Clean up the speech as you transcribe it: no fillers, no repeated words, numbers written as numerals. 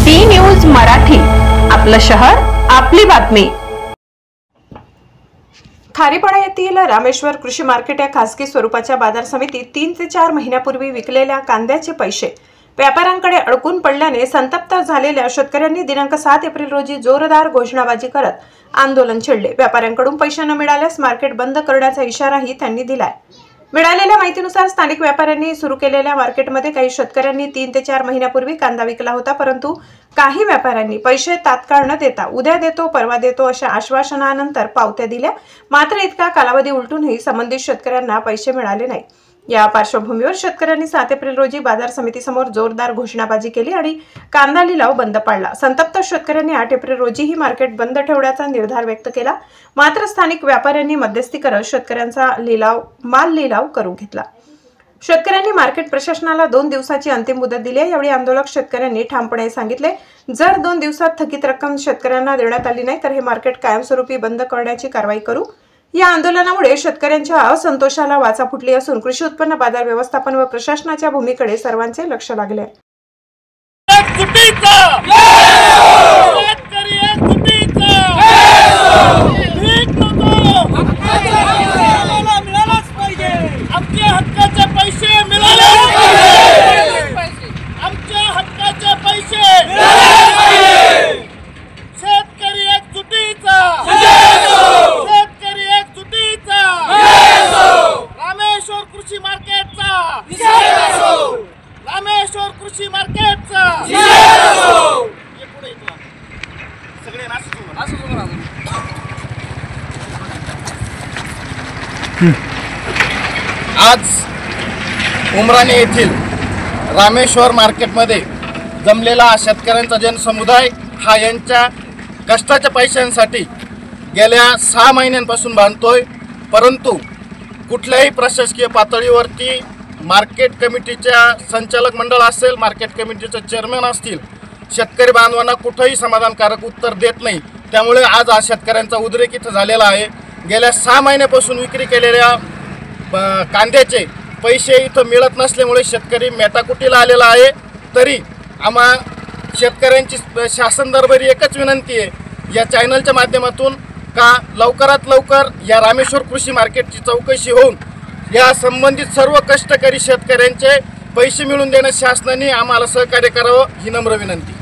D news Marathi, आपलं शहर आपली बातमी। खारीपाडा येथील रामेश्वर कृषी मार्केट या खासगी स्वरूपाच्या बाजार समितीत 3 ते 4 महिन्यापूर्वी विकलेल्या कांद्याचे पैसे व्यापाऱ्यांकडे अडकून पडल्याने संतप्त झालेल्या शेतकऱ्यांनी दिनांक 7 एप्रिल रोजी जोरदार घोषणाबाजी करत आंदोलन छेडले। व्यापाऱ्यांकडून पैसे न मिळाल्यास मार्केट बंद करण्याचा इशाराही त्यांनी दिलाय। मिळालेल्या माहितीनुसार स्थानिक व्यापाऱ्यांनी सुरू केलेल्या मार्केटमध्ये काही शेतकऱ्यांनी 3 ते 4 महिन्यापूर्वी कांदा विकला होता, परंतु काही व्यापाऱ्यांनी पैसे तात्काळ न देता उद्या देतो परवा देतो अशा आश्वासनानंतर पावत्या दिल्या। मात्र इतका कालावधी उलटूनही संबंधित शेतकऱ्यांना पैसे मिळाले नाही। या पार्श्वभूमीवर शेतकऱ्यांनी 7 एप्रिल रोजी बाजार समितीसमोर जोरदार घोषणाबाजी केली आणि कांदा लिलाव बंद पाडला। संतप्त शेतकऱ्यांनी 8 एप्रिल रोजी ही मार्केट बंद ठेवण्याचा निर्धार व्यक्त केला। मात्र स्थानिक व्यापाऱ्यांनी मध्यस्थी करत शेतकऱ्यांचा माल लिलाव करून घेतला। शेतकऱ्यांनी मार्केट प्रशासनाला 2 दिवसाची अंतिम मुदत दिली आहे। यावेळी आंदोलक शेतकऱ्यांनी ठामपणे सांगितले, जर 2 दिवसात थकीत रक्कम शेतकऱ्यांना देण्यात आली नाही तर हे मार्केट कायमस्वरूपी बंद करण्याची कारवाई करू। या आंदोलनामुळे शेतकऱ्यांच्या असंतोषाला वाचा फुटली असून कृषी उत्पन्न बाजार व्यवस्थापन व प्रशासनाच्या भूमिकेकडे सर्वांचे लक्ष लागले। रामेश्वर कृषी मार्केटचा आज उमराणे येथील रामेश्वर मार्केटमध्ये जमलेला शेतकऱ्यांचा जनसमुदाय हा यांच्या कष्टाच्या पैशांसाठी गेल्या 6 महिन्यांपासून बांधतोय, परंतु कुठल्याही प्रशासकीय पातळीवरती मार्केट कमिटीच्या संचालक मंडळ असेल, मार्केट कमिटीचे चेअरमॅन असतील, शेतकरी बांधवांना कुठेही समाधानकारक उत्तर देत नाही। त्यामुळे आज हा शेतकऱ्यांचा उद्रेक इथं झालेला आहे। गेल्या 6 महिन्यापासून विक्री केलेल्या कांद्याचे पैसे इथं मिळत नसल्यामुळे शेतकरी मेटाकुटीला आलेला आहे। तरी आम्हा शेतकऱ्यांची शासन दरबारी एकच विनंती आहे, या चॅनलच्या माध्यमातून का लवकरात लवकर या रामेश्वर कृषी मार्केटची चौकशी होऊन या संबंधित सर्व कष्टकरी शेतकऱ्यांचे पैसे मिळवून देण्यास शासनाने आम्हाला सहकार्य करावं ही नम्र विनंती।